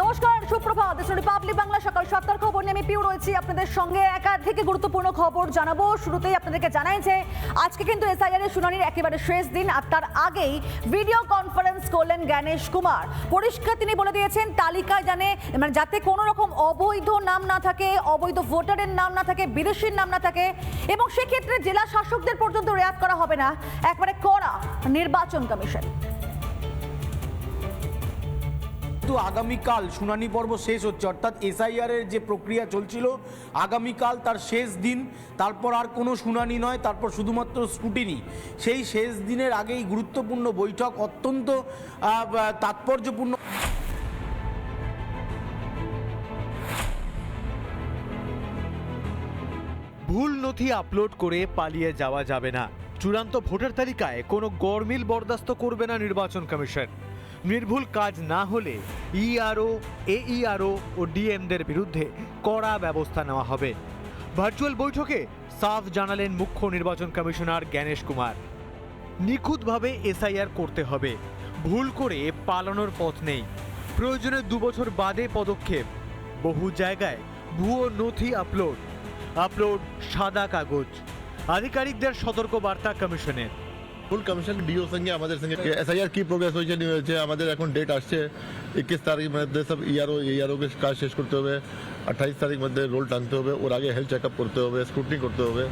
নমস্কার, সুপ্রভাত। রিপাবলিক বাংলা সকাল 7টার খবর নিয়ে আমি পিউ রয়েছি আপনাদের সঙ্গে। একাধিক গুরুত্বপূর্ণ খবর জানাবো। শুরুতেই আপনাদেরকে জানাই যে আজকে কিন্তু এসআইআর এর শুনানির একেবারে শেষ দিন, আর তার আগেই ভিডিও কনফারেন্স করলেন জ্ঞানেশ কুমার। পরিষ্কার তিনি বলে দিয়েছেন তালিকায় যাতে কোনো রকম অবৈধ নাম না থাকে, অবৈধ ভোটারের নাম না থাকে, বিদেশির নাম না থাকে, এবং সেক্ষেত্রে জেলা শাসকদের পর্যন্ত রেয়াত করা হবে না। একবারে কড়া নির্বাচন কমিশন। তো আগামীকাল শুনানি পর্ব শেষ হচ্ছে, অর্থাৎ এসআইআর এর যে প্রক্রিয়া চলছিল আগামীকাল তার শেষ দিন। তারপর আর কোনো শুনানি নয়, তারপর শুধুমাত্র স্ক্রুটিনি। সেই শেষ দিনের আগেই গুরুত্বপূর্ণ বৈঠক, অত্যন্ত তাৎপর্যপূর্ণ। ভুল নথি আপলোড করে পালিয়ে যাওয়া যাবে না। চূড়ান্ত ভোটার তালিকায় কোনো গরমিল বরদাস্ত করবে না নির্বাচন কমিশন। নির্ভুল কাজ না হলে ইআরও, এইআরও ও ডিএমদের বিরুদ্ধে কড়া ব্যবস্থা নেওয়া হবে। ভার্চুয়াল বৈঠকে সাফ জানালেন মুখ্য নির্বাচন কমিশনার জ্ঞানেশ কুমার। নিখুঁতভাবে এসআইআর করতে হবে, ভুল করে পালানোর পথ নেই। প্রয়োজনে 2 বছর বাদে পদক্ষেপ। বহু জায়গায় ভুয়ো নথি আপলোড সাদা কাগজ। আধিকারিকদের সতর্ক বার্তা কমিশনের। ফুল কমিশন ডিও সঙ্গে আমাদের সঙ্গে এসআইআর কি প্রোগ্রেস হয়েছে আমাদের এখন ডেট আসছে 21 তারিখ মধ্যে সব ইআরও কে কাজ শেষ করতে হবে। 28 তারিখ মধ্যে রোল টানতে হবে, ওর আগে হেলথ চেকআপ করতে হবে, স্ক্রুটিনি করতে হবে।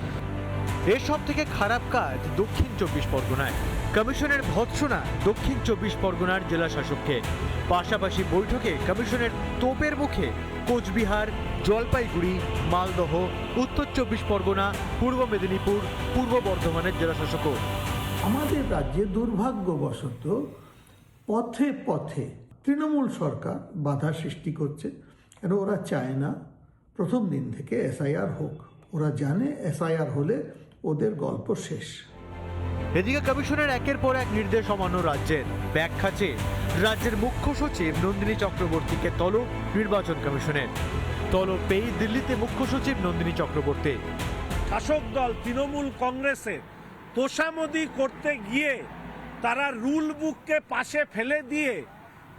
এসব থেকে খারাপ কাজ দক্ষিণ 24 পরগনায়। কমিশনের ভৎসনা দক্ষিণ 24 পরগনার জেলা শাসককে। পাশাপাশি বৈঠকে কমিশনের তোপের মুখে কোচবিহার, জলপাইগুড়ি, মালদহ, উত্তর 24 পরগনা, পূর্ব মেদিনীপুর, পূর্ব বর্ধমানের জেলা শাসকও। আমাদের রাজ্যে দুর্ভাগ্যবশত পথে পথে তৃণমূল সরকার বাধা সৃষ্টি করছে, কেন ওরা চায় না প্রথম দিন থেকে এসআইআর হোক। ওরা জানে এসআইআর হলে ওদের গল্প শেষ। এদিকে কমিশনের একের পর এক নির্দেশ অমান্য রাজ্যের। ব্যাখ্যা চেয়ে রাজ্যের মুখ্য সচিব নন্দিনী চক্রবর্তীকে তলব নির্বাচন কমিশনের। তলব পেয়ে দিল্লিতে মুখ্য সচিব নন্দিনী চক্রবর্তী। শাসক দল তৃণমূল কংগ্রেসের তোষামোদি করতে গিয়ে তারা রুল বুককে পাশে ফেলে দিয়ে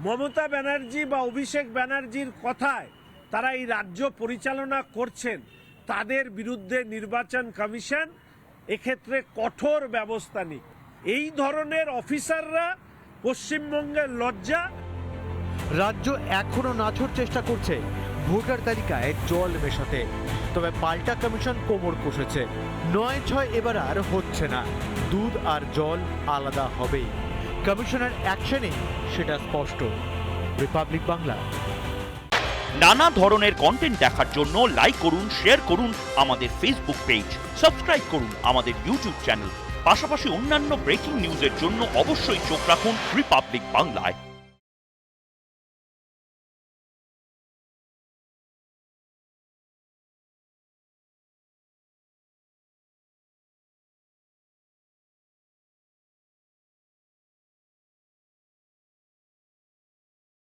মমতা ব্যানার্জি বা অভিষেক ব্যানার্জির কথায় তারা এই রাজ্য পরিচালনা করছেন, তাদের বিরুদ্ধে নির্বাচন কমিশন এক্ষেত্রে কঠোর ব্যবস্থা নিক। এই ধরনের অফিসাররা পশ্চিমবঙ্গের লজ্জা। রাজ্য এখনো নাছোড় চেষ্টা করছে ভোটার তালিকায় জল মেশাতে, তবে পাল্টা কমিশন কোমর কষেছে। 9-6 এবার আর হচ্ছে না, দুধ আর জল আলাদা হবেই। কমিশনের অ্যাকশনে সেটা স্পষ্ট। রিপাবলিক বাংলা। নানা ধরনের কন্টেন্ট দেখার জন্য লাইক করুন, শেয়ার করুন আমাদের ফেসবুক পেজ, সাবস্ক্রাইব করুন আমাদের ইউটিউব চ্যানেল। পাশাপাশি অন্যান্য ব্রেকিং নিউজের জন্য অবশ্যই চোখ রাখুন রিপাবলিক বাংলায়।